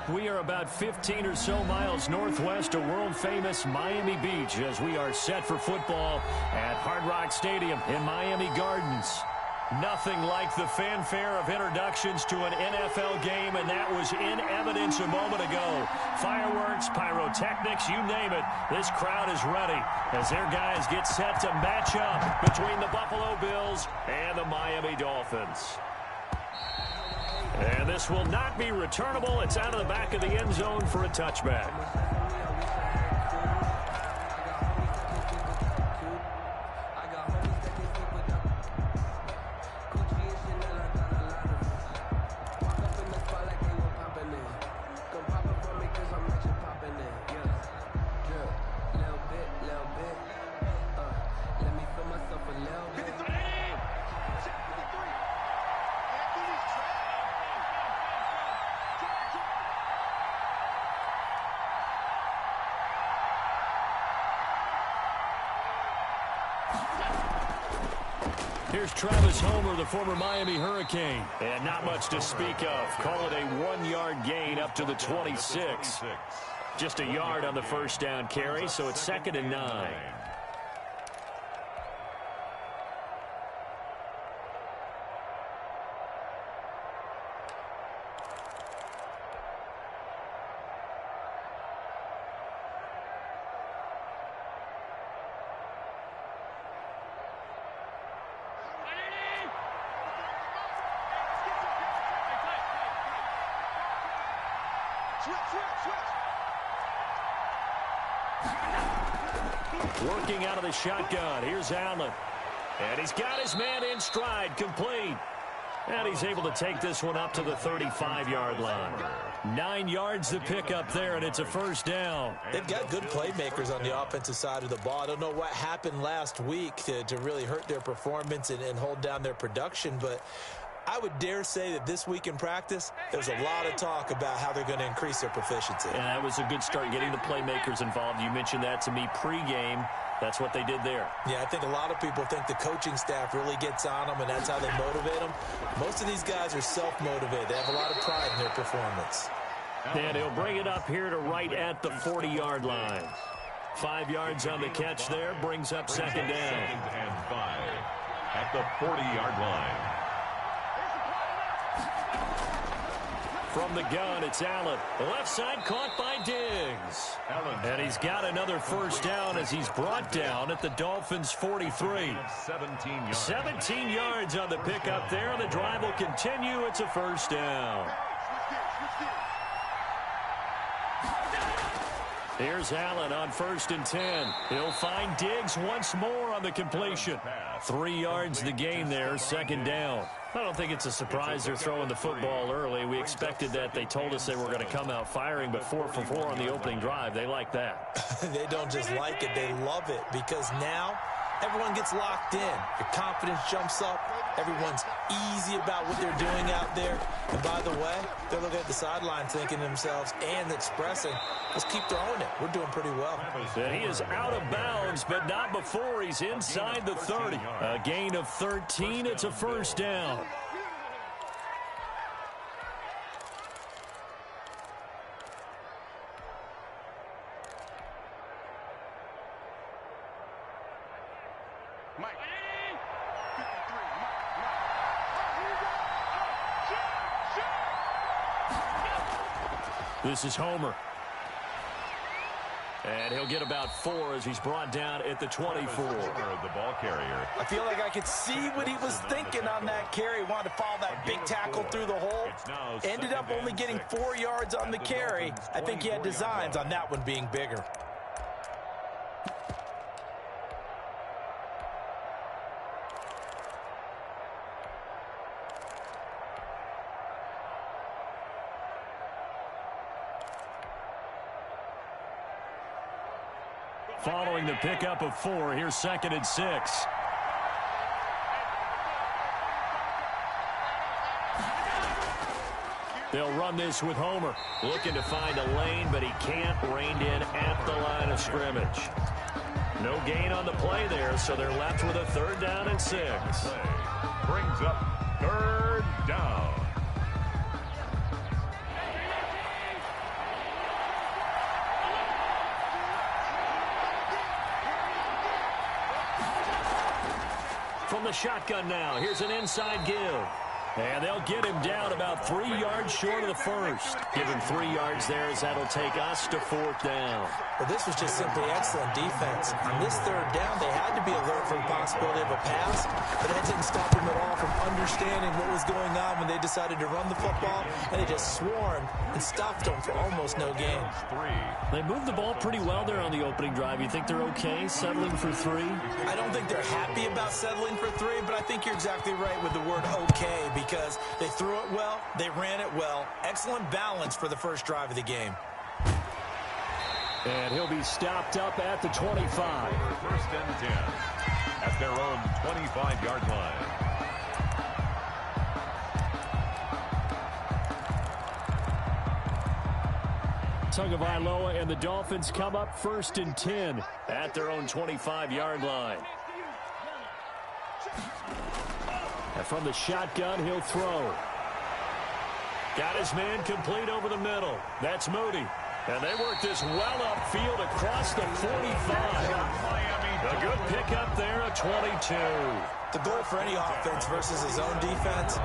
We are about 15 or so miles northwest of world-famous Miami Beach as we are set for football at Hard Rock Stadium in Miami Gardens. Nothing like the fanfare of introductions to an NFL game, and that was in evidence a moment ago. Fireworks, pyrotechnics, you name it. This crowd is ready as their guys get set to match up between the Buffalo Bills and the Miami Dolphins. And this will not be returnable. It's out of the back of the end zone for a touchback. Here's Travis Homer, the former Miami Hurricane. And not much to speak of. Call it a 1-yard gain up to the 26. Just a yard on the first down carry, so it's 2nd and 9. Working out of the shotgun. Here's Allen. And he's got his man in stride, complete. And he's able to take this one up to the 35-yard line. 9 yards to pick up there, and it's a first down. They've got good playmakers on the offensive side of the ball. I don't know what happened last week to really hurt their performance and hold down their production, but I would dare say that this week in practice, there's a lot of talk about how they're going to increase their proficiency. And that was a good start, getting the playmakers involved. You mentioned that to me pregame. That's what they did there. Yeah, I think a lot of people think the coaching staff really gets on them, and that's how they motivate them. Most of these guys are self-motivated. They have a lot of pride in their performance. And he'll bring it up here to right at the 40-yard line. 5 yards on the catch there, brings up 2nd down. 2nd and 5 at the 40-yard line. From the gun, it's Allen. The left side caught by Diggs. And he's got another first down as he's brought down at the Dolphins' 43. 17 yards on the pickup there. The drive will continue. It's a first down. Here's Allen on 1st and 10. He'll find Diggs once more on the completion. 3 yards the gain there, 2nd down. I don't think it's a surprise they're throwing the football early. We expected that. They told us they were going to come out firing, but 4 for 4 on the opening drive. They like that. They don't just like it, they love it, because now everyone gets locked in. Your confidence jumps up. Everyone's easy about what they're doing out there. And by the way, they're looking at the sideline thinking to themselves and expressing, let's keep throwing it. We're doing pretty well. And he is out of bounds, but not before he's inside the 30. A gain of 13. It's a first down. This is Homer. And he'll get about 4 as he's brought down at the 24. The ball carrier. I feel like I could see what he was thinking on that carry. Wanted to follow that big tackle through the hole. Ended up only getting 4 yards on the carry. I think he had designs on that one being bigger. Following the pickup of 4, here's 2nd and 6. They'll run this with Homer. Looking to find a lane, but he can't. Reined in at the line of scrimmage. No gain on the play there, so they're left with a 3rd down and 6. Brings up 3rd down. From the shotgun now, here's an inside give. And they'll get him down about 3 yards short of the first. Give him 3 yards there as that'll take us to 4th down. Well, this was just simply excellent defense. On this 3rd down, they had to be alert for the possibility of a pass, but that didn't stop them at all from understanding what was going on when they decided to run the football, and they just swarmed and stopped them for almost no gain. They moved the ball pretty well there on the opening drive. You think they're okay settling for 3? I don't think they're happy about settling for 3, but I think you're exactly right with the word okay, because they threw it well, they ran it well. Excellent balance for the first drive of the game. And he'll be stopped up at the 25. First and 10 at their own 25-yard line. Tagovailoa and the Dolphins come up 1st and 10 at their own 25-yard line. And from the shotgun, he'll throw. Got his man complete over the middle. That's Moody. And they work this well upfield across the 45. A good pickup there at 22. The goal for any offense versus his own defense,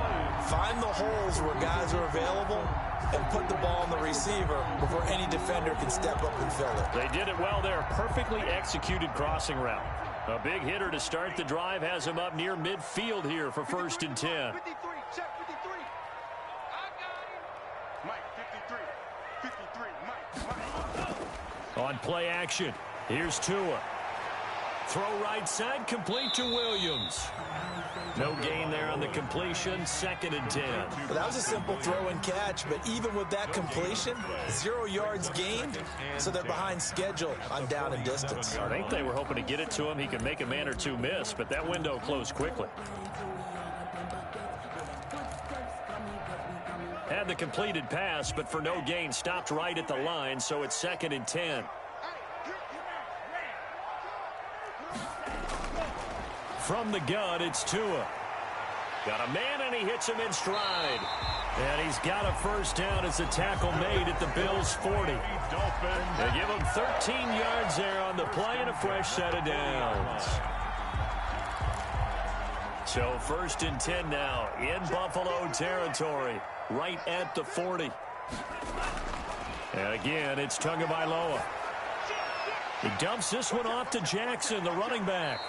find the holes where guys are available and put the ball on the receiver before any defender can step up and fill it. They did it well there. Perfectly executed crossing route. A big hitter to start the drive has him up near midfield here for 1st and 10. 53, check 53. I got him. Mike, 53. 53, Mike. On play action, here's Tua. Throw right side, complete to Williams. No gain there on the completion, 2nd and 10. Well, that was a simple throw and catch, but even with that completion, 0 yards gained, so they're behind schedule on down and distance. I think they were hoping to get it to him. He could make a man or two miss, but that window closed quickly. Had the completed pass, but for no gain, stopped right at the line, so it's 2nd and 10. From the gun, it's Tua. Got a man, and he hits him in stride. And he's got a first down as a tackle made at the Bills' 40. They give him 13 yards there on the play and a fresh set of downs. So 1st and 10 now in Buffalo territory, right at the 40. And again, it's Tagovailoa. He dumps this one off to Jackson, the running back.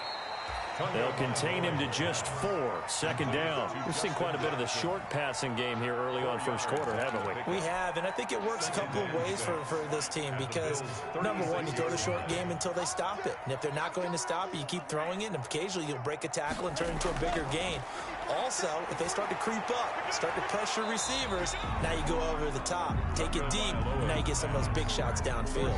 They'll contain him to just 4. 2nd down. We've seen quite a bit of the short passing game here early on first quarter, haven't we? We have, and I think it works a couple of ways for this team because, number one, you throw the short game until they stop it. And if they're not going to stop it, you keep throwing it, and occasionally you'll break a tackle and turn into a bigger gain. Also, if they start to creep up, start to pressure receivers, now you go over the top, take it deep, and now you get some of those big shots downfield.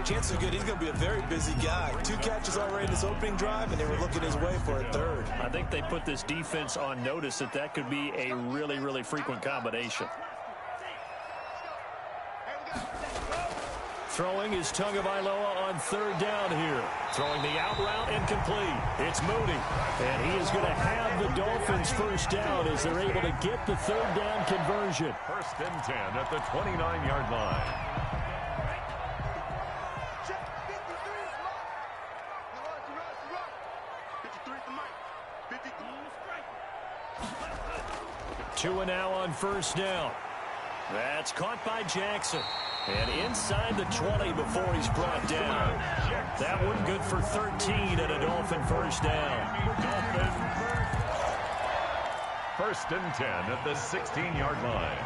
Chances are good he's going to be a very busy guy. 2 catches already in his opening drive, and they were looking his way for a 3rd. I think they put this defense on notice that could be a really, really frequent combination. Throwing is Tagovailoa on 3rd down here. Throwing the out route incomplete. It's Moody. And he is going to have the Dolphins first down as they're able to get the 3rd down conversion. 1st and 10 at the 29-yard line. Tua now on 1st down. That's caught by Jackson. And inside the 20 before he's brought down. That one good for 13 and a Dolphin first down. 1st and 10 at the 16-yard line.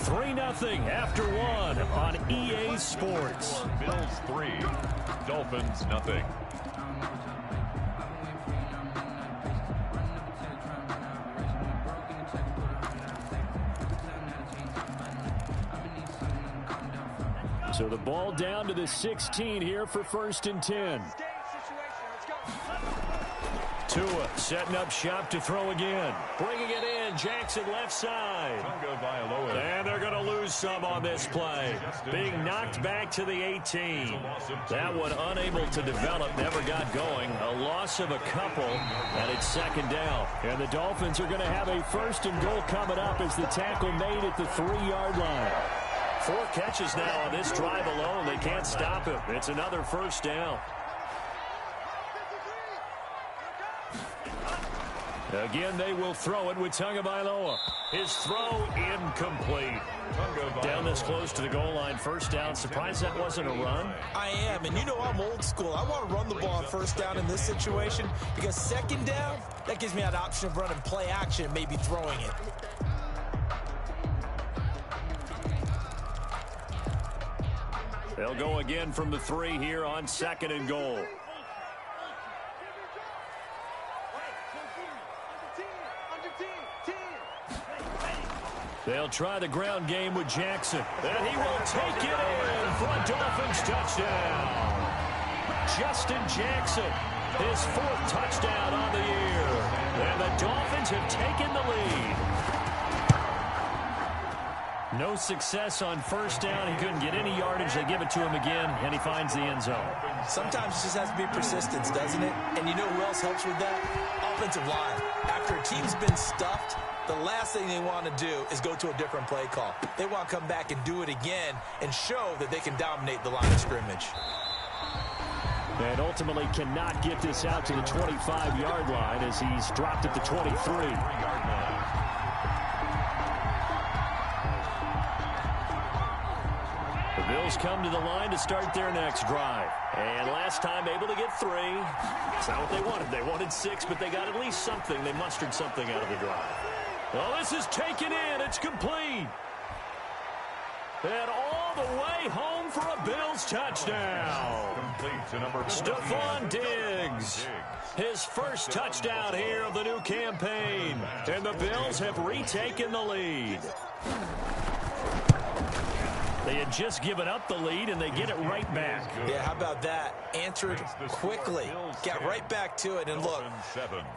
3-0 after 1 on EA Sports. Bills 3, Dolphins nothing. So the ball down to the 16 here for 1st and 10. Tua setting up shop to throw again. Bringing it in, Jackson left side. And they're going to lose some on this play. Being knocked back to the 18. That one unable to develop, never got going. A loss of a couple, and it's 2nd down. And the Dolphins are going to have a 1st and goal coming up as the tackle made at the 3-yard line. 4 catches now on this drive alone. They can't stop him. It's another first down. Again, they will throw it with Tagovailoa. His throw incomplete. Down this close to the goal line, first down. Surprised that wasn't a run? I am, and you know I'm old school. I want to run the ball on first down in this situation because second down, that gives me that option of running play action and maybe throwing it. They'll go again from the 3 here on 2nd and goal. They'll try the ground game with Jackson. And he will take it in for a Dolphins touchdown. Justin Jackson, his 4th touchdown on the year. And the Dolphins have taken the lead. No success on first down. He couldn't get any yardage. They give it to him again, and he finds the end zone. Sometimes it just has to be persistence, doesn't it? And you know who else helps with that? Offensive line. After a team's been stuffed, the last thing they want to do is go to a different play call. They want to come back and do it again and show that they can dominate the line of scrimmage. And ultimately cannot get this out to the 25-yard line as he's dropped at the 23. The Bills come to the line to start their next drive. And last time able to get 3. It's not what they wanted. They wanted 6, but they got at least something. They mustered something out of the drive. Well, this is taken in. It's complete. And all the way home for a Bills touchdown. Stephon Diggs. His first touchdown here of the new campaign. And the Bills have retaken the lead. They had just given up the lead, and they get it right back. Yeah, how about that? Answered quickly. Got right back to it. And look,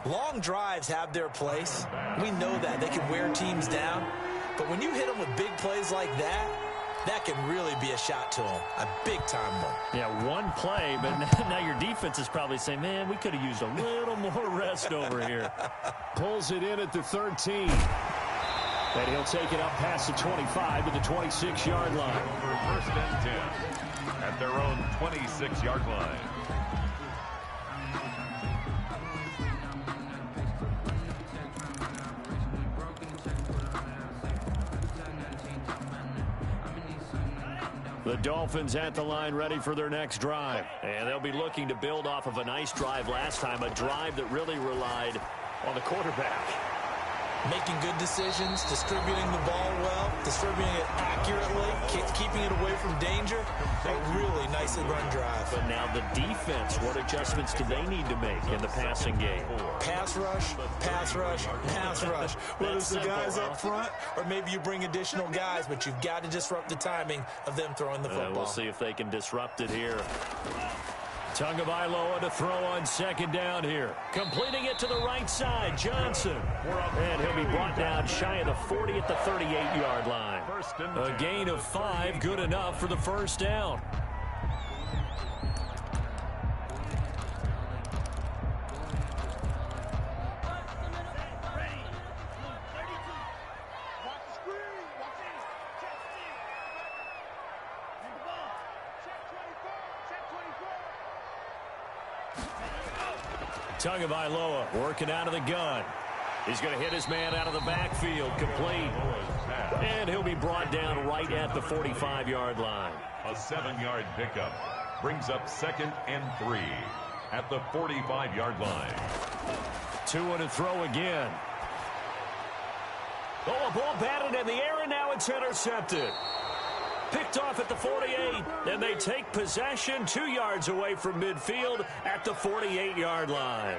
long drives have their place. We know that. They can wear teams down. But when you hit them with big plays like that, that can really be a shot to them. A big-time one. Yeah, one play, but now your defense is probably saying, man, we could have used a little more rest over here. Pulls it in at the 13. And he'll take it up past the 25 to the 26-yard line. First and 10 at their own 26-yard line. The Dolphins at the line ready for their next drive. And they'll be looking to build off of a nice drive last time, a drive that really relied on the quarterback. Making good decisions, distributing the ball well, distributing it accurately, keeping it away from danger. A really nicely run drive. But now the defense, what adjustments do they need to make in the passing game? Pass rush, pass rush, pass rush. Whether it's the guys up front or maybe you bring additional guys, but you've got to disrupt the timing of them throwing the football. We'll see if they can disrupt it here. Tagovailoa to throw on second down here. Completing it to the right side, Johnson. And he'll be brought down shy of the 40 at the 38-yard line. A gain of 5, good enough for the first down. Tagovailoa working out of the gun. He's going to hit his man out of the backfield, complete. And he'll be brought down right at the 45-yard line. A 7-yard pickup brings up 2nd and 3 at the 45-yard line. 2 and a throw again. Oh, a ball batted in the air, and now it's intercepted. Picked off at the 48, and they take possession 2 yards away from midfield at the 48-yard line.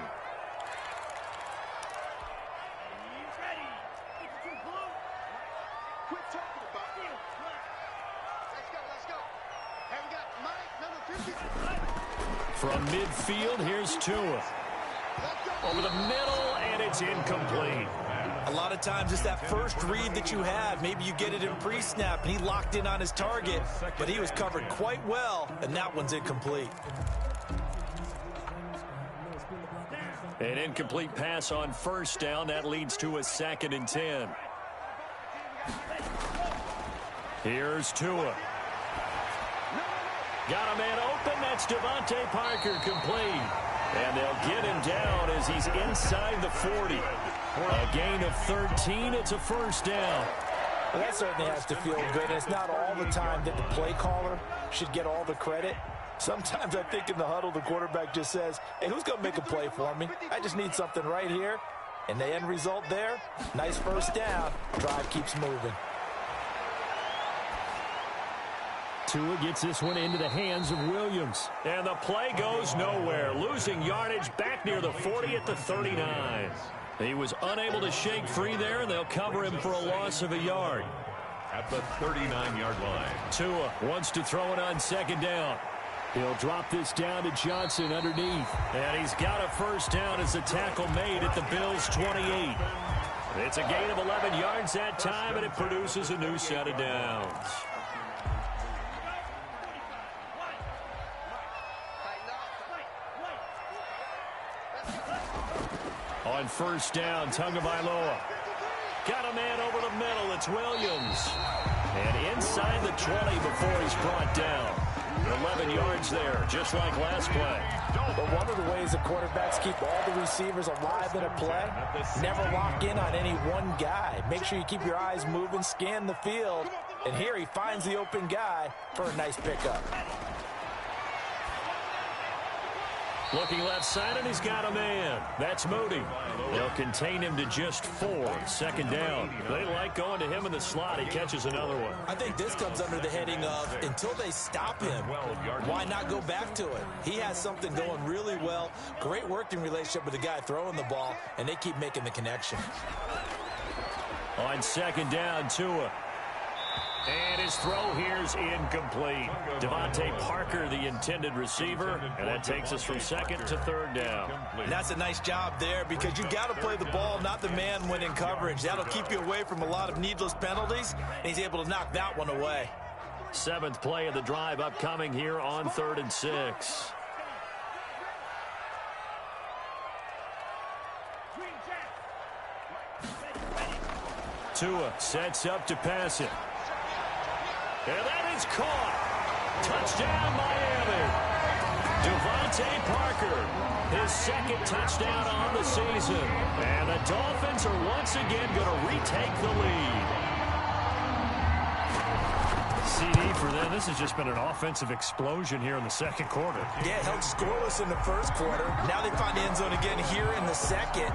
From midfield, here's Tua. Over the middle, and it's incomplete. A lot of times it's that first read that you have. Maybe you get it in pre-snap, and he locked in on his target, but he was covered quite well, and that one's incomplete. An incomplete pass on first down. That leads to a 2nd and 10. Here's Tua. Got a man open. That's Devontae Parker, complete. And they'll get him down as he's inside the 40. A gain of 13. It's a first down. Well, that certainly has to feel good. It's not all the time that the play caller should get all the credit. Sometimes I think in the huddle, the quarterback just says, hey, who's going to make a play for me? I just need something right here. And the end result there, nice first down. Drive keeps moving. Tua gets this one into the hands of Williams. And the play goes nowhere. Losing yardage back near the 40 at the 39. He was unable to shake free there, and they'll cover him for a loss of a yard. At the 39-yard line. Tua wants to throw it on second down. He'll drop this down to Johnson underneath. And he's got a first down as the tackle made at the Bills' 28. It's a gain of 11 yards that time, and it produces a new set of downs. On first down, Tagovailoa. Got a man over the middle. It's Williams. And inside the 20 before he's brought down. 11 yards there, just like last play. But one of the ways the quarterbacks keep all the receivers alive in a play, never lock in on any one guy. Make sure you keep your eyes moving, scan the field. And here he finds the open guy for a nice pickup. Looking left side, and he's got a man. That's Moody. They'll contain him to just 4. Second down. They like going to him in the slot. He catches another one. I think this comes under the heading of until they stop him, why not go back to it? He has something going really well. Great working relationship with the guy throwing the ball, and they keep making the connection. On second down, Tua. And his throw here's incomplete. Devontae Parker, the intended receiver, and that takes us from second to third down. And that's a nice job there because you've got to play the ball, not the man when in coverage. That'll keep you away from a lot of needless penalties, and he's able to knock that one away. 7th play of the drive upcoming here on 3rd and 6. Tua sets up to pass it. And that is caught. Touchdown, Miami. Devontae Parker, his 2nd touchdown on the season. And the Dolphins are once again going to retake the lead. CD for them. This has just been an offensive explosion here in the 2nd quarter. Yeah, held scoreless in the 1st quarter. Now they find the end zone again here in the 2nd.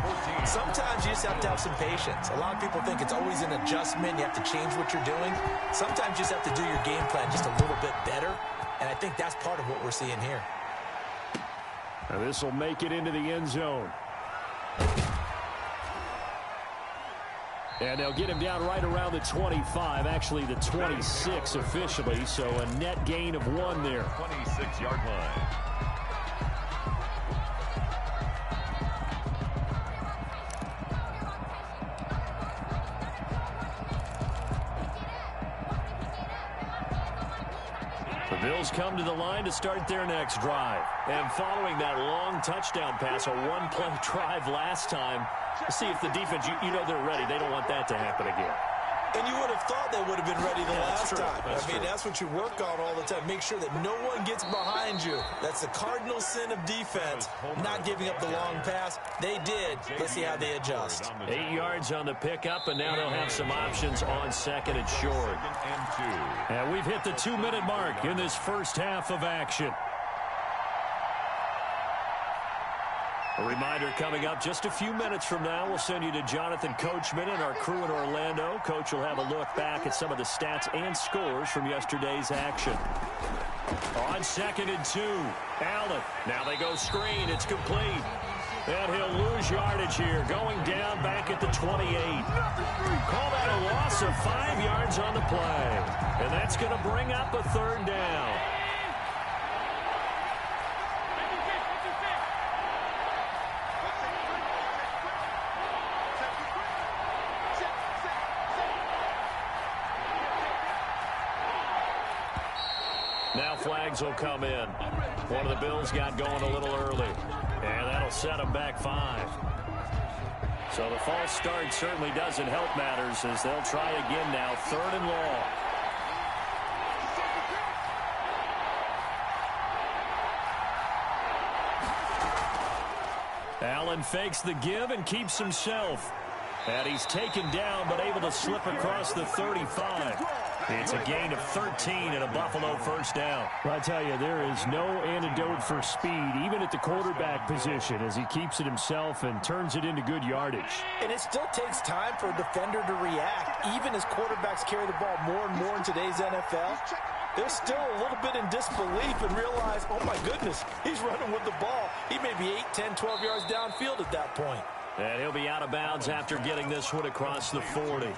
Sometimes you just have to have some patience. A lot of people think it's always an adjustment. You have to change what you're doing. Sometimes you just have to do your game plan just a little bit better. And I think that's part of what we're seeing here. Now this will make it into the end zone. And they'll get him down right around the 25, actually the 26 officially, so a net gain of 1 there. 26-yard line. The Bills come to the line to start their next drive. And following that long touchdown pass, a one-play drive last time, see if the defense, you know they're ready. They don't want that to happen again. And you would have thought they would have been ready the last time. That's what you work on all the time. Make sure that no one gets behind you. That's the cardinal sin of defense, not giving up the long pass. They did. Let's see how they adjust. 8 yards on the pickup, and now they'll have some options on 2nd and short. And we've hit the 2-minute mark in this first half of action. A reminder coming up just a few minutes from now, we'll send you to Jonathan Coachman and our crew in Orlando. Coach will have a look back at some of the stats and scores from yesterday's action. On 2nd and 2, Allen. Now they go screen. It's complete. And he'll lose yardage here, going down back at the 28. Call that a loss of 5 yards on the play. And that's going to bring up a 3rd down. Now flags will come in. One of the Bills got going a little early. And that'll set them back 5. So the false start certainly doesn't help matters as they'll try again now. 3rd and long. Allen fakes the give and keeps himself. And he's taken down but able to slip across the 35. It's a gain of 13 and a Buffalo first down. Well, I tell you, there is no antidote for speed, even at the quarterback position, as he keeps it himself and turns it into good yardage. And it still takes time for a defender to react. Even as quarterbacks carry the ball more and more in today's NFL, they're still a little bit in disbelief and realize, oh my goodness, he's running with the ball. He may be 8, 10, 12 yards downfield at that point. And he'll be out of bounds after getting this one across the 40.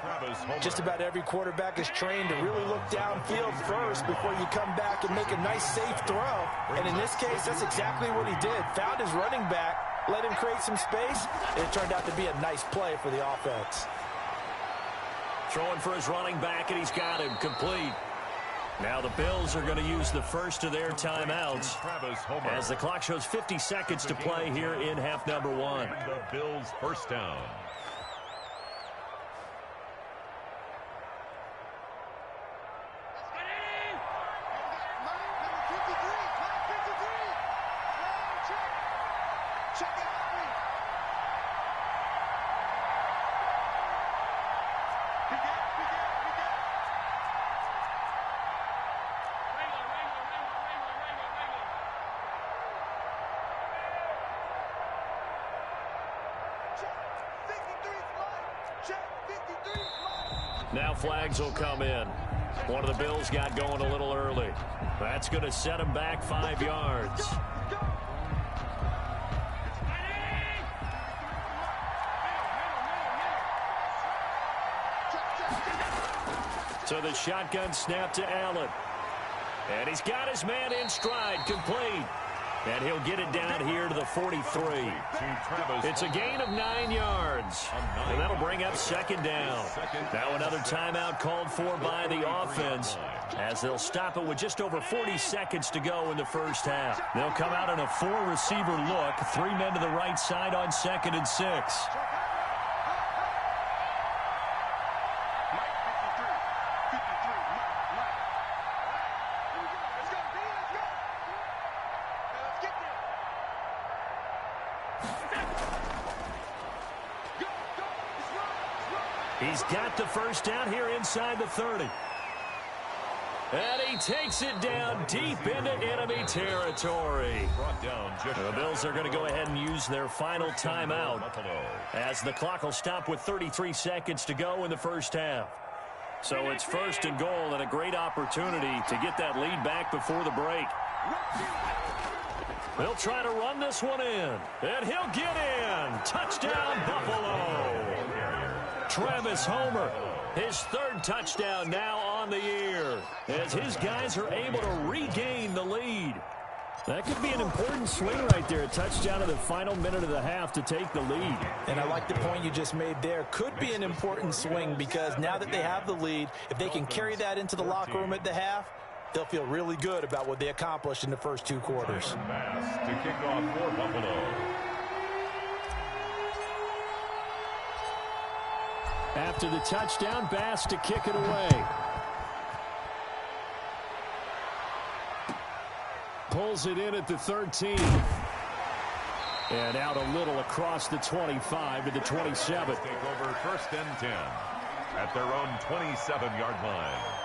Just about every quarterback is trained to really look downfield first before you come back and make a nice, safe throw. And in this case, that's exactly what he did. Found his running back, let him create some space, and it turned out to be a nice play for the offense. Throwing for his running back, and he's got him complete. Now the Bills are going to use the first of their timeouts as the clock shows 50 seconds to play here in half number 1. And the Bills first down. Now flags will come in. One of the Bills got going a little early. That's going to set him back 5 yards. So the shotgun snap to Allen. And he's got his man in stride, complete. And he'll get it down here to the 43. It's a gain of 9 yards. And that'll bring up second down. Now another timeout called for by the offense, as they'll stop it with just over 40 seconds to go in the first half. They'll come out in a 4-receiver look. 3 men to the right side on 2nd and 6. He's got the first down here inside the 30. And he takes it down deep into enemy territory. The Bills are going to go ahead and use their final timeout, as the clock will stop with 33 seconds to go in the first half. So it's 1st and goal, and a great opportunity to get that lead back before the break. They'll try to run this one in, and he'll get in. Touchdown, Buffalo. Travis Homer, his 3rd touchdown now on the year, as his guys are able to regain the lead. That could be an important swing right there, a touchdown in the final minute of the half to take the lead. And I like the point you just made there. Could be an important swing, because now that they have the lead, if they can carry that into the locker room at the half, they'll feel really good about what they accomplished in the first 2 quarters. Pass to kick off for Buffalo. After the touchdown, Bass to kick it away. Pulls it in at the 13. And out a little across the 25 to the 27. Take over 1st and 10 at their own 27-yard line.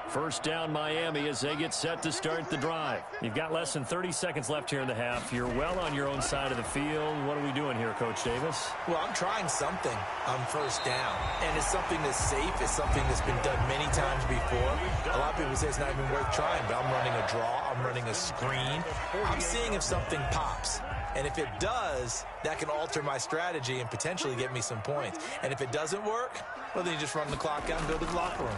First down, Miami, as they get set to start the drive. You've got less than 30 seconds left here in the half. You're well on your own side of the field. What are we doing here, Coach Davis? Well, I'm trying something on 1st down, and it's something that's safe. It's something that's been done many times before. A lot of people say it's not even worth trying, but I'm running a draw. I'm running a screen. I'm seeing if something pops. And if it does, that can alter my strategy and potentially get me some points. And if it doesn't work, well, then you just run the clock out and go to the locker room.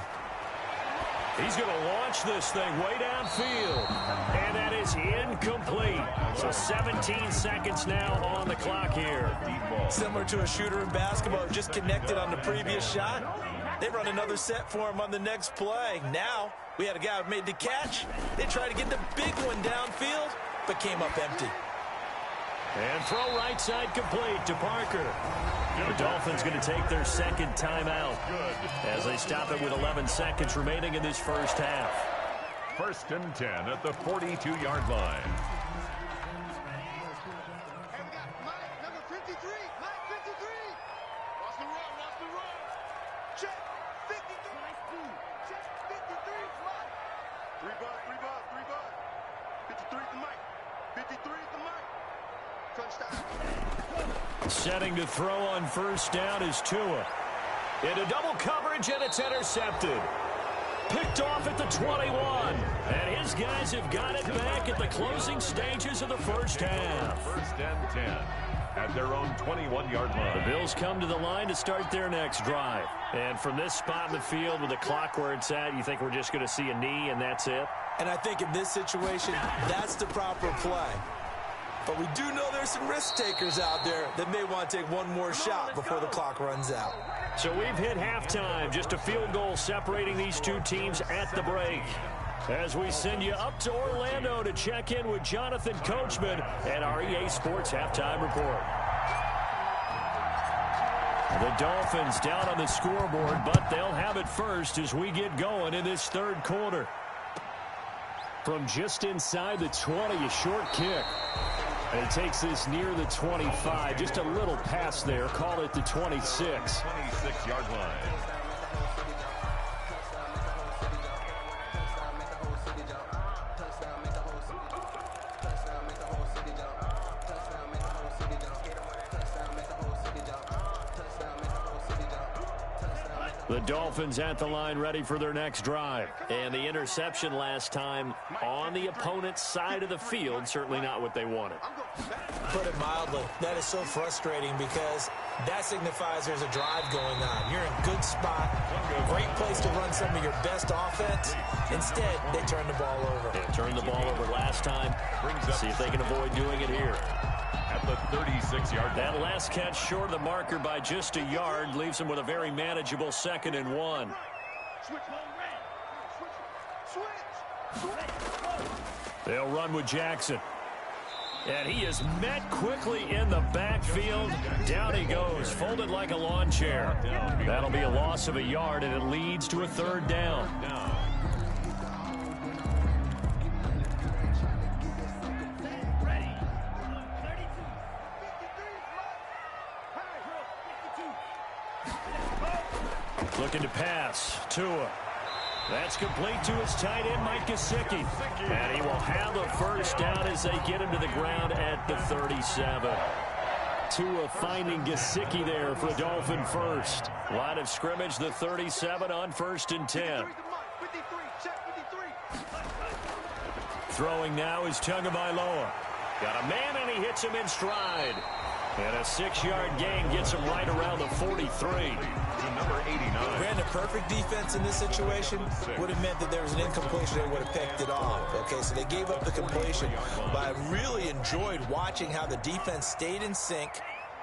He's going to launch this thing way downfield. And that is incomplete. So 17 seconds now on the clock here. Similar to a shooter in basketball who just connected on the previous shot. They run another set for him on the next play. Now, we had a guy who made the catch. They tried to get the big one downfield, but came up empty. And throw right side complete to Parker. The Dolphins going to take their 2nd timeout as they stop it with 11 seconds remaining in this first half. First and 10 at the 42-yard line. And we got Mike, number 53. Mike, 53. Watch the run, watch the run. Check, 53. Check, 53. Mike. 3 bud, 3 bud, 3 bud. 53 is the Mike. 53 is the Mike. Touchdown. Setting to throw on first down is Tua. Into double coverage, and it's intercepted. Picked off at the 21. And his guys have got it back at the closing stages of the first half. First and 10 at their own 21-yard line. The Bills come to the line to start their next drive. And from this spot in the field with the clock where it's at, you think we're just going to see a knee and that's it? And I think in this situation, that's the proper play. But we do know there's some risk takers out there that may want to take one more shot before the clock runs out. So we've hit halftime. Just a field goal separating these two teams at the break. As we send you up to Orlando to check in with Jonathan Coachman and our EA Sports Halftime Report. The Dolphins down on the scoreboard, but they'll have it first as we get going in this third quarter. From just inside the 20, a short kick. And he takes this near the 25. Just a little pass there. Call it the 26. 26-yard line. The Dolphins at the line ready for their next drive. And the interception last time on the opponent's side of the field, certainly not what they wanted. Put it mildly, that is so frustrating because that signifies there's a drive going on. You're in a good spot, great place to run some of your best offense. Instead, they turn the ball over. They turned the ball over last time. See if they can avoid doing it here. At the 36-yard line. That last catch short of the marker by just a yard leaves them with a very manageable 2nd and 1. They'll run with Jackson. And he is met quickly in the backfield. Down he goes, folded like a lawn chair. That'll be a loss of a yard, and it leads to a 3rd down. Looking to pass. Tua. That's complete to his tight end, Mike Gesicki. And he will have a first down as they get him to the ground at the 37. Tua finding Gesicki there for a Dolphin first. Line of scrimmage, the 37 on 1st and 10. Throwing now is Tagovailoa. Got a man, and he hits him in stride. And a 6-yard gain gets him right around the 43. Number 89. Ran a perfect defense in this situation would have meant that there was an incompletion. They would have picked it off. Okay, so they gave up the completion. But I really enjoyed watching how the defense stayed in sync,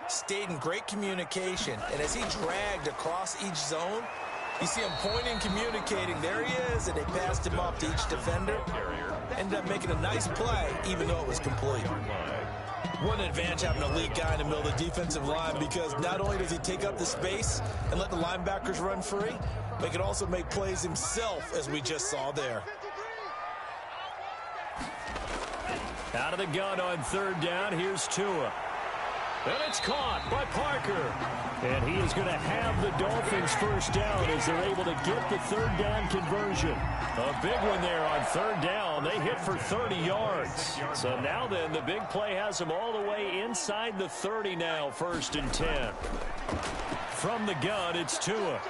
stayed in great communication. And as he dragged across each zone, you see him pointing, communicating. There he is, and they passed him off to each defender. Ended up making a nice play, even though it was complete. One advantage having a lead guy in the middle of the defensive line, because not only does he take up the space and let the linebackers run free, but he can also make plays himself, as we just saw there. Out of the gun on 3rd down, here's Tua. And it's caught by Parker. And he is going to have the Dolphins first down as they're able to get the 3rd down conversion. A big one there on 3rd down. They hit for 30 yards. So now then, the big play has them all the way inside the 30 now, 1st and 10. From the gun, it's Tua.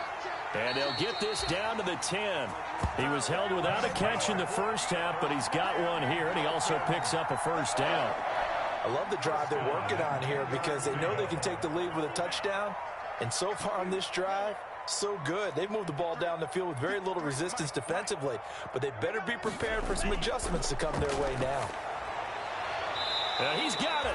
And they'll get this down to the 10. He was held without a catch in the first half, but he's got one here, and he also picks up a first down. I love the drive they're working on here because they know they can take the lead with a touchdown. And so far on this drive, so good. They've moved the ball down the field with very little resistance defensively, but they better be prepared for some adjustments to come their way now. He's got it.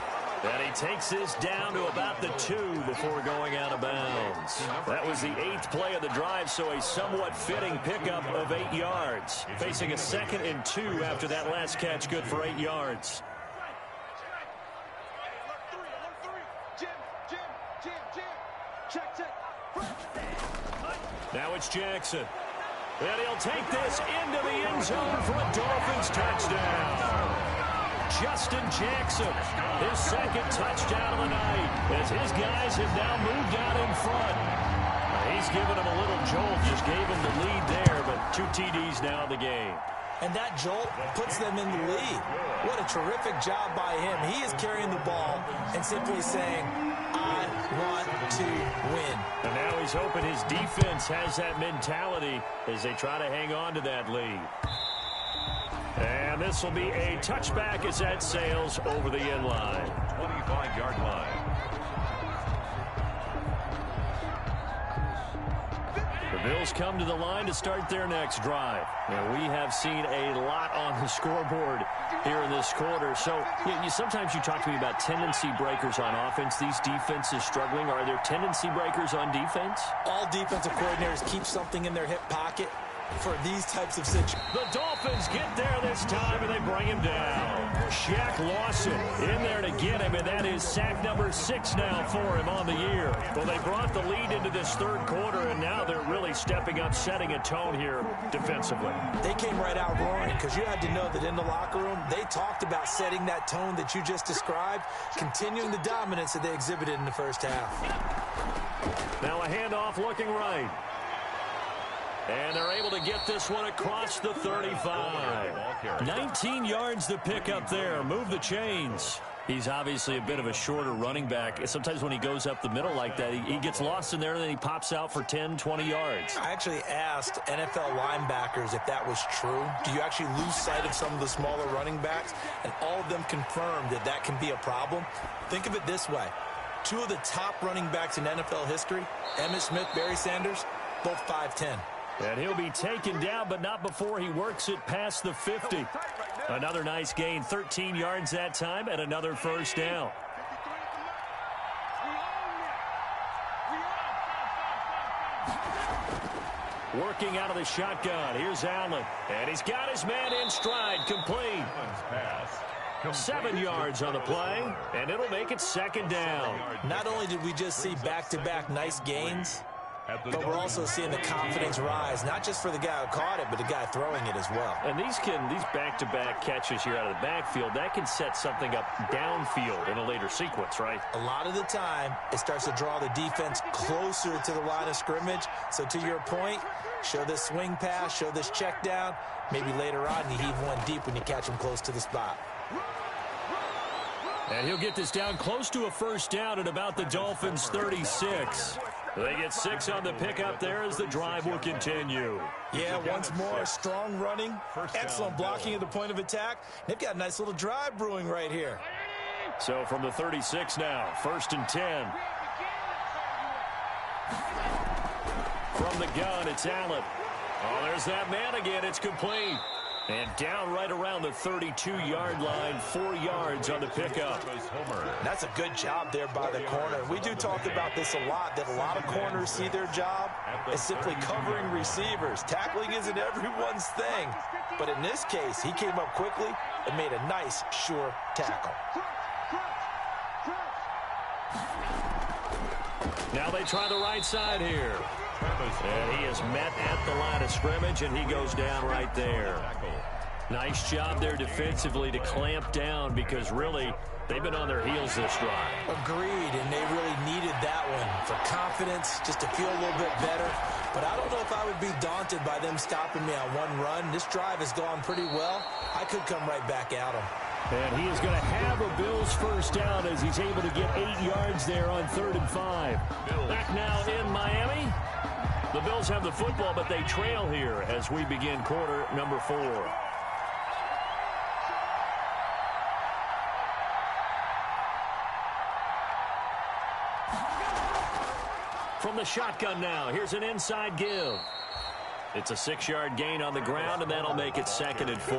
And he takes this down to about the 2 before going out of bounds. That was the 8th play of the drive, so a somewhat fitting pickup of 8 yards. Facing a 2nd and 2 after that last catch, good for 8 yards. Now it's Jackson. And he'll take this into the end zone for a Dolphins touchdown. Justin Jackson, his second touchdown of the night, as his guys have now moved out in front. He's given them a little jolt, just gave them the lead there, but 2 TDs now in the game. And that jolt puts them in the lead. What a terrific job by him. He is carrying the ball and simply saying, I want to win. And now he's hoping his defense has that mentality as they try to hang on to that lead. And this will be a touchback as that sails over the end line. 25-yard line. The Bills come to the line to start their next drive. Now, we have seen a lot on the scoreboard here in this quarter. So sometimes you talk to me about tendency breakers on offense. These defenses struggling. Are there tendency breakers on defense? All defensive coordinators keep something in their hip pocket for these types of situations. The Dolphins get there this time, and they bring him down. Shaq Lawson in there to get him, and that is sack number 6 now for him on the year. Well, they brought the lead into this third quarter, and now they're really stepping up, setting a tone here defensively. They came right out roaring because you had to know that in the locker room, they talked about setting that tone that you just described, continuing the dominance that they exhibited in the first half. Now a handoff looking right. And they're able to get this one across the 35. 19 yards to pick up there. Move the chains. He's obviously a bit of a shorter running back. Sometimes when he goes up the middle like that, he gets lost in there, and then he pops out for 10, 20 yards. I actually asked NFL linebackers if that was true. Do you actually lose sight of some of the smaller running backs? And all of them confirmed that that can be a problem. Think of it this way. 2 of the top running backs in NFL history, Emmitt Smith, Barry Sanders, both 5'10". And he'll be taken down, but not before he works it past the 50. Another nice gain, 13 yards that time, and another first down. Working out of the shotgun. Here's Allen. And he's got his man in stride, complete. 7 yards on the play, and it'll make it second down. Not only did we just see back-to-back nice gains, but we're also seeing the confidence rise, not just for the guy who caught it, but the guy throwing it as well. And these back-to-back catches here out of the backfield, that can set something up downfield in a later sequence, right? A lot of the time, it starts to draw the defense closer to the line of scrimmage. So to your point, show this swing pass, show this check down. Maybe later on, you heave one deep when you catch him close to the spot. And he'll get this down close to a first down at about the Dolphins' 36. They get 6 on the pickup there as the drive will continue. Yeah, once more, strong running, excellent blocking at the point of attack. They've got a nice little drive brewing right here. So from the 36 now, 1st and 10. From the gun, it's Allen. Oh, there's that man again. It's complete. And down right around the 32-yard line, 4 yards on the pickup. That's a good job there by the corner. We do talk about this a lot, that a lot of corners see their job as simply covering receivers. Tackling isn't everyone's thing. But in this case, he came up quickly and made a nice, sure tackle. Now they try the right side here. And he is met at the line of scrimmage, and he goes down right there. Nice job there defensively to clamp down, because really they've been on their heels this drive. Agreed, and they really needed that one for confidence, just to feel a little bit better. But I don't know if I would be daunted by them stopping me on one run. This drive has gone pretty well. I could come right back at him. And he is going to have a Bills first down as he's able to get 8 yards there on 3rd and 5. Back now in Miami. The Bills have the football, but they trail here as we begin quarter number 4. From the shotgun now, here's an inside give. It's a 6-yard gain on the ground, and that'll make it 2nd and 4.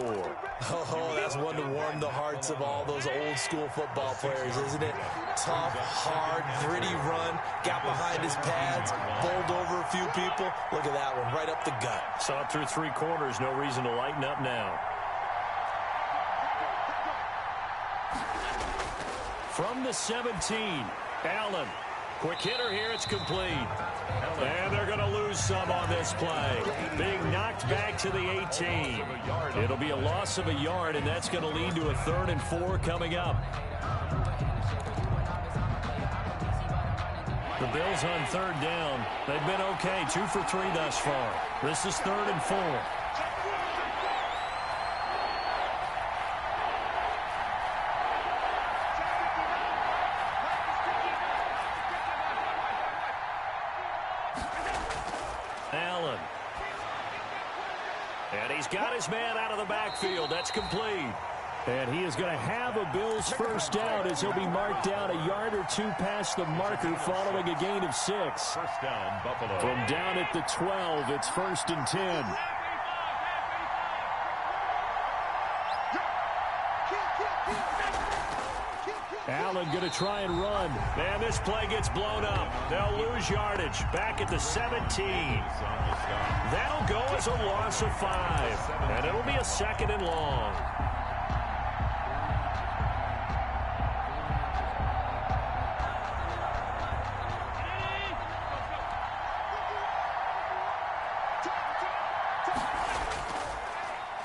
Oh, that's one to warm the hearts of all those old-school football players, isn't it? Tough, hard, gritty run, got behind his pads, bowled over a few people. Look at that one, right up the gut. Saw it through 3 quarters, no reason to lighten up now. From the 17, Allen. Quick hitter here. It's complete. And they're going to lose some on this play. Being knocked back to the 18. It'll be a loss of a yard, and that's going to lead to a 3rd and 4 coming up. The Bills on 3rd down. They've been okay. 2 for 3 thus far. This is 3rd and 4. Allen. And he's got his man out of the backfield. That's complete. And he is going to have a Bills first down as he'll be marked down a yard or 2 past the marker following a gain of 6. First down, Buffalo. From down at the 12, it's 1st and 10. Allen going to try and run. And this play gets blown up. They'll lose yardage. Back at the 17. That'll go as a loss of 5. And it'll be a 2nd and long.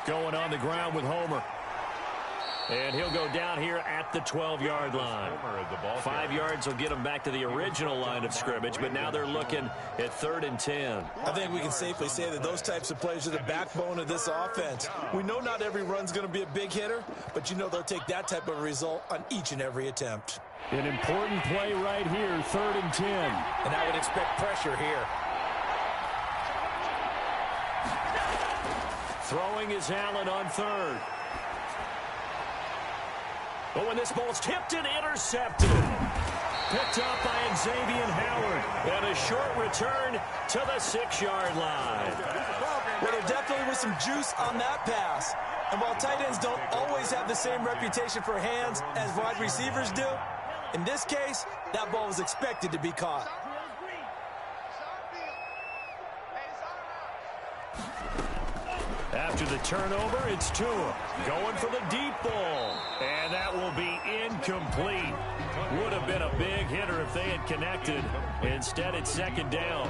Going on the ground with Homer. And he'll go down here at the 12-yard line. 5 yards will get him back to the original line of scrimmage, but now they're looking at 3rd and 10. I think we can safely say that those types of plays are the backbone of this offense. We know not every run's going to be a big hitter, but you know they'll take that type of result on each and every attempt. An important play right here, 3rd and 10. And I would expect pressure here. Throwing is Allen on 3rd. Oh, and this ball's tipped and intercepted. Picked up by Xavier Howard. And a short return to the 6-yard line. Well, there definitely was some juice on that pass. And while tight ends don't always have the same reputation for hands as wide receivers do, in this case, that ball was expected to be caught. After the turnover, it's Tua going for the deep ball. And that will be incomplete. Would have been a big hitter if they had connected. Instead, it's 2nd down.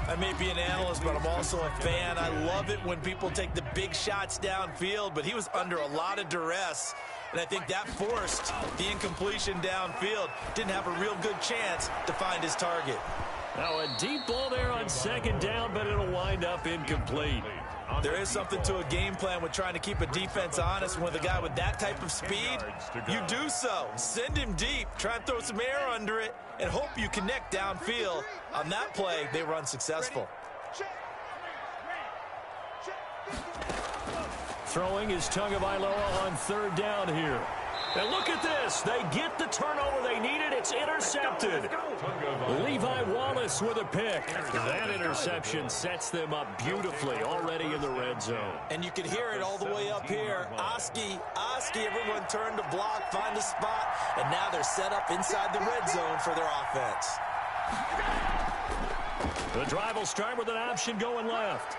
I may be an analyst, but I'm also a fan. I love it when people take the big shots downfield, but he was under a lot of duress. And I think that forced the incompletion downfield. Didn't have a real good chance to find his target. Now a deep ball there on 2nd down, but it'll wind up incomplete. There is something to a game plan with trying to keep a defense honest. With a guy with that type of speed, you do so. Send him deep, try and throw some air under it, and hope you connect downfield. On that play, they were unsuccessful. Throwing is Tagovailoa on 3rd down here. And look at this. They get the turnover they needed. It's intercepted. Levi Wallace with a pick. That interception sets them up beautifully already in the red zone. And you can hear it all the way up here. Oski, everyone turned to block, find a spot, and now they're set up inside the red zone for their offense. The drive will start with an option going left.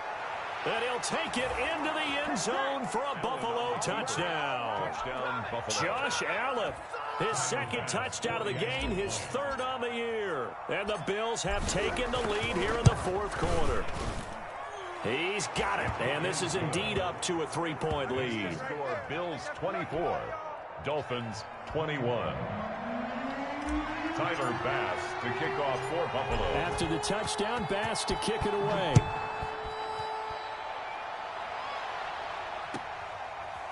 And he'll take it into the end zone for a Buffalo touchdown. Josh Allen, his 2nd touchdown of the game, his 3rd on the year. And the Bills have taken the lead here in the 4th quarter. He's got it, and this is indeed up to a 3-point lead. Score Bills 24, Dolphins 21. Tyler Bass to kick off for Buffalo. After the touchdown, Bass to kick it away.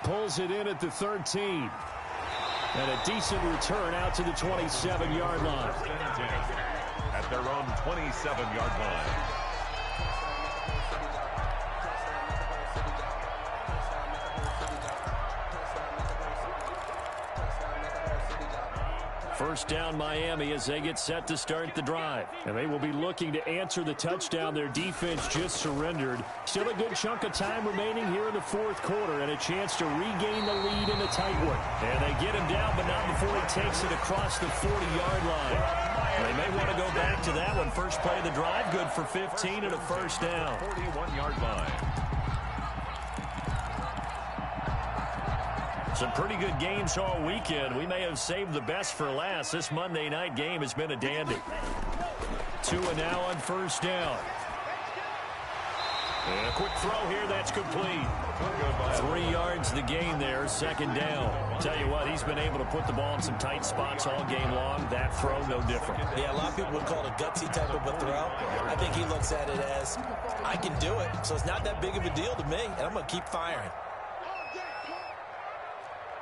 Pulls it in at the 13. And a decent return out to the 27-yard line. At their own 27-yard line. First down Miami as they get set to start the drive. And they will be looking to answer the touchdown their defense just surrendered. Still a good chunk of time remaining here in the 4th quarter and a chance to regain the lead in a tight one. And they get him down, but not before he takes it across the 40-yard line. They may want to go back to that one. First play of the drive, good for 15 and a first down. 41-yard line. Some pretty good games all weekend. We may have saved the best for last. This Monday night game has been a dandy. Tua now on first down. And a quick throw here, that's complete. 3 yards the gain there, second down. Tell you what, he's been able to put the ball in some tight spots all game long. That throw, no different. Yeah, a lot of people would call it a gutsy type of a throw. I think he looks at it as, I can do it, so it's not that big of a deal to me, and I'm going to keep firing.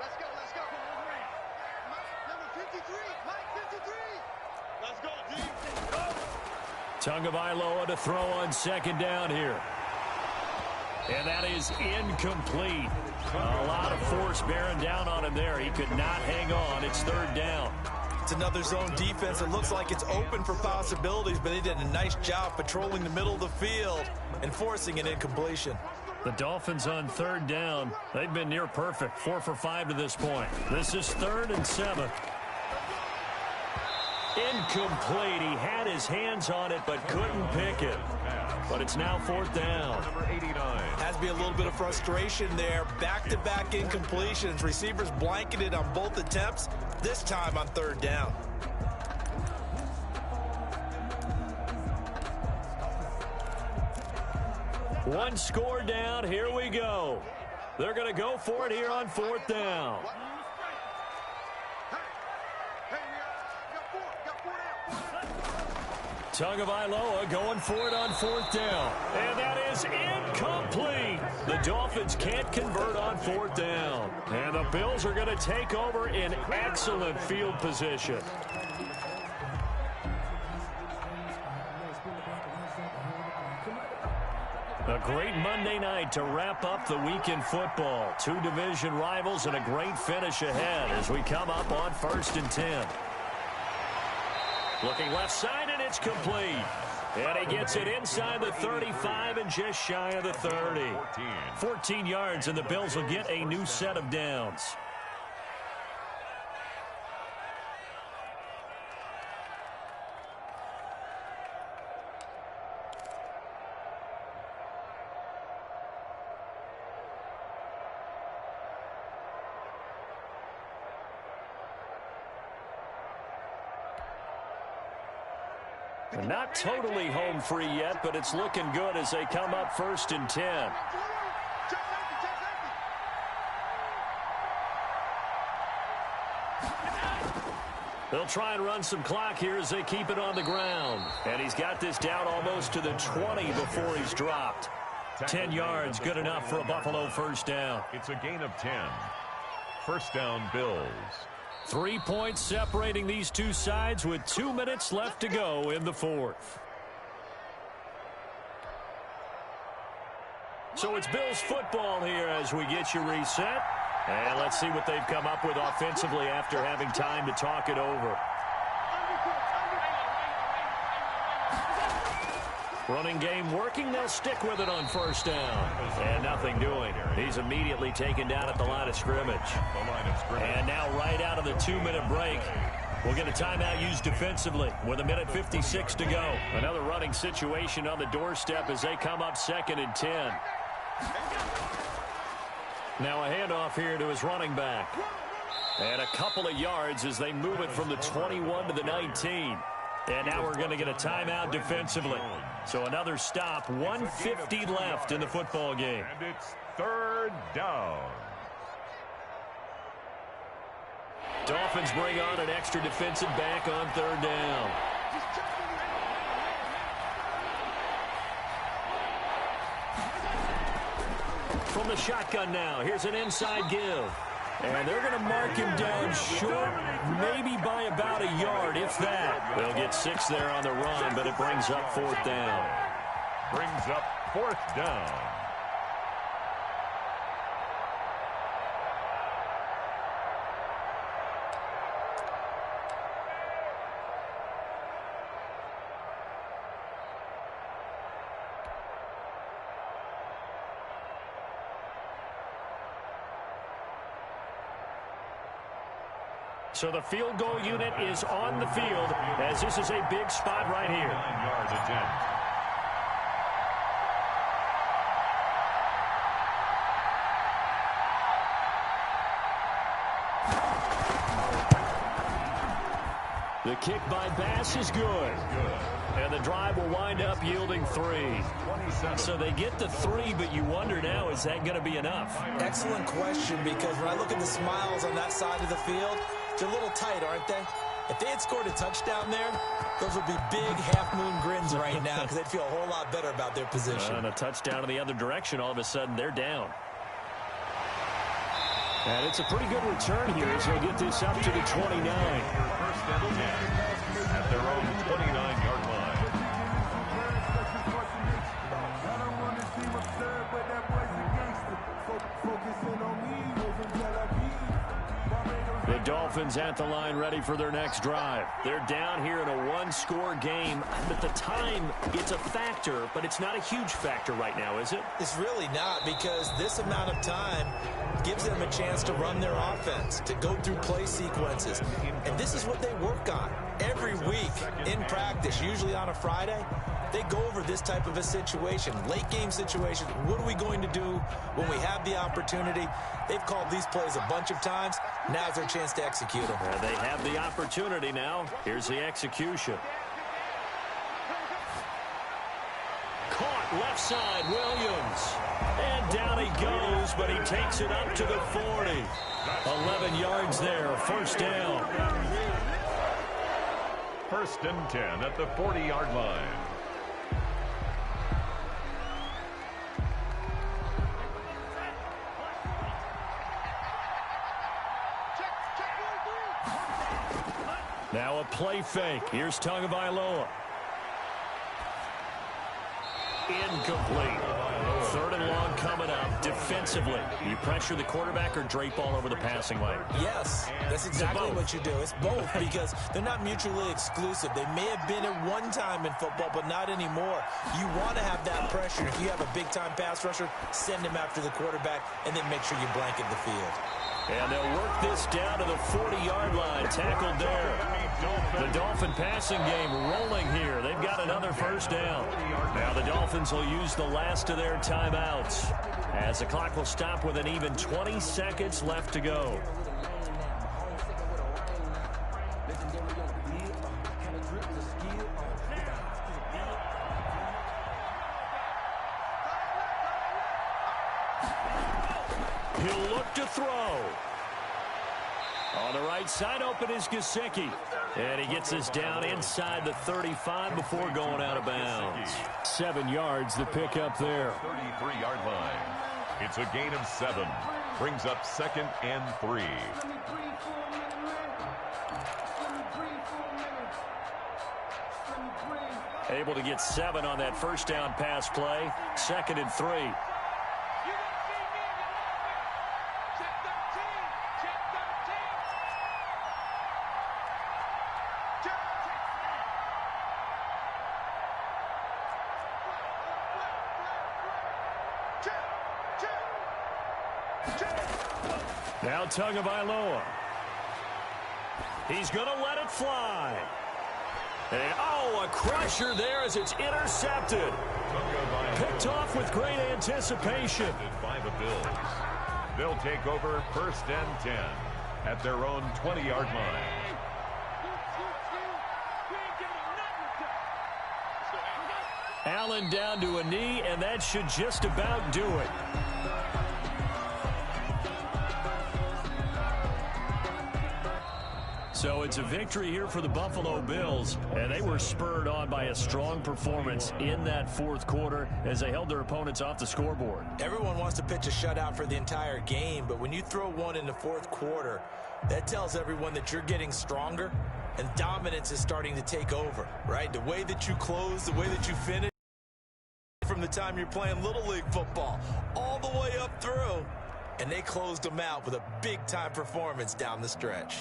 Let's go. Number 53, Mike 53. Let's go, D. Tagovailoa to throw on second down here. And that is incomplete. A lot of force bearing down on him there. He could not hang on. It's third down. It's another zone defense. It looks like it's open for possibilities, but he did a nice job patrolling the middle of the field and forcing an incompletion. The Dolphins on third down. They've been near perfect. 4 for 5 to this point. This is 3rd and 7. Incomplete. He had his hands on it but couldn't pick it. But it's now 4th down. Number 89. Has to be a little bit of frustration there. Back-to-back incompletions. Receivers blanketed on both attempts, this time on 3rd down. One score down. Here we go. They're going to go for it here on 4th down. Tagovailoa going for it on 4th down. And that is incomplete. The Dolphins can't convert on 4th down. And the Bills are going to take over in excellent field position. A great Monday night to wrap up the weekend football. 2 division rivals and a great finish ahead as we come up on 1st and 10. Looking left side, and it's complete. And he gets it inside the 35 and just shy of the 30. 14 yards, and the Bills will get a new set of downs. Not totally home free yet, but it's looking good as they come up 1st and 10. They'll try and run some clock here as they keep it on the ground. And he's got this down almost to the 20 before he's dropped. 10 yards, good enough for a Buffalo 1st down. It's a gain of 10. 1st down, Bills. 3 points separating these two sides with 2 minutes left to go in the 4th. So it's Bills football here as we get you reset. And let's see what they've come up with offensively after having time to talk it over. Running game working. They'll stick with it on 1st down. And nothing doing. He's immediately taken down at the line of scrimmage. And now right out of the 2-minute break, we'll get a timeout used defensively with 1:56 to go. Another running situation on the doorstep as they come up 2nd and 10. Now a handoff here to his running back. And a couple of yards as they move it from the 21 to the 19. And now we're going to get a timeout defensively. So another stop, 1:50 left in the football game. And it's 3rd down. Dolphins bring on an extra defensive back on 3rd down. From the shotgun now, here's an inside give. And they're going to mark him down short, maybe by about a yard, if that. They'll get 6 there on the run, but it brings up 4th down. Brings up 4th down. So the field goal unit is on the field as this is a big spot right here. 9-yard attempt. The kick by Bass is good. And the drive will wind up yielding 3. So they get the 3, but you wonder now, is that going to be enough? Excellent question, because when I look at the smiles on that side of the field, they're a little tight, aren't they? If they had scored a touchdown there, those would be big half-moon grins right now because they'd feel a whole lot better about their position. And a touchdown in the other direction, all of a sudden they're down. And it's a pretty good return here as they'll get this up to the 29. First and 10 at their own 29-yard line. The Dolphins at the line ready for their next drive. They're down here in a one-score game. But the time, it's a factor, but it's not a huge factor right now, is it? It's really not, because this amount of time gives them a chance to run their offense, to go through play sequences. And this is what they work on every week in practice, usually on a Friday. They go over this type of a situation, late game situation. What are we going to do when we have the opportunity? They've called these plays a bunch of times. Now's their chance to execute them. They have the opportunity now. Here's the execution. Caught left side, Williams. And down he goes, but he takes it up to the 40. 11 yards there, first down. First and 10 at the 40-yard line. Now a play fake. Here's Tagovailoa. Incomplete. Third and long coming up. Defensively, you pressure the quarterback or drape all over the passing lane? Yes, that's exactly what you do. It's both, because they're not mutually exclusive. They may have been at one time in football, but not anymore. You want to have that pressure. If you have a big-time pass rusher, send him after the quarterback, and then make sure you blanket the field. And they'll work this down to the 40-yard line. Tackled there. The Dolphin passing game rolling here. They've got another first down. Now the Dolphins will use the last of their timeouts, as the clock will stop with an even 20 seconds left to go. He'll look to throw. On the right side, open is Gesicki. And he gets us down inside the 35 before going out of bounds. 7 yards, the pickup there. 33-yard line. It's a gain of 7. Brings up second and 3. Able to get 7 on that first down pass play. Second and 3. Now Tagovailoa. He's going to let it fly. And, oh, a crusher there as it's intercepted. Picked off with great anticipation. By the Bills. They'll take over first and 10 at their own 20-yard line. Allen down to a knee, and that should just about do it. So it's a victory here for the Buffalo Bills, and they were spurred on by a strong performance in that fourth quarter as they held their opponents off the scoreboard. Everyone wants to pitch a shutout for the entire game, but when you throw one in the fourth quarter, that tells everyone that you're getting stronger and dominance is starting to take over, right? The way that you close, the way that you finish from the time you're playing Little League football all the way up through, and they closed them out with a big-time performance down the stretch.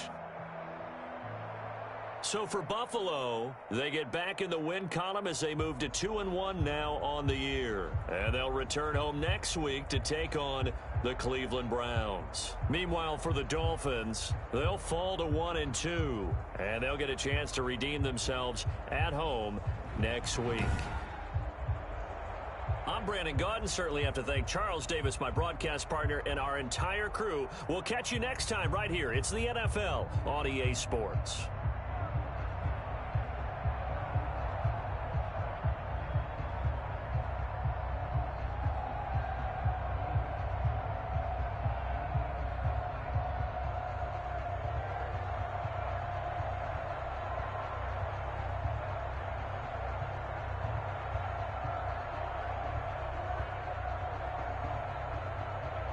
So for Buffalo, they get back in the win column as they move to 2-1 now on the year. And they'll return home next week to take on the Cleveland Browns. Meanwhile, for the Dolphins, they'll fall to 1-2. And they'll get a chance to redeem themselves at home next week. I'm Brandon Gaudin. Certainly have to thank Charles Davis, my broadcast partner, and our entire crew. We'll catch you next time right here. It's the NFL on EA Sports.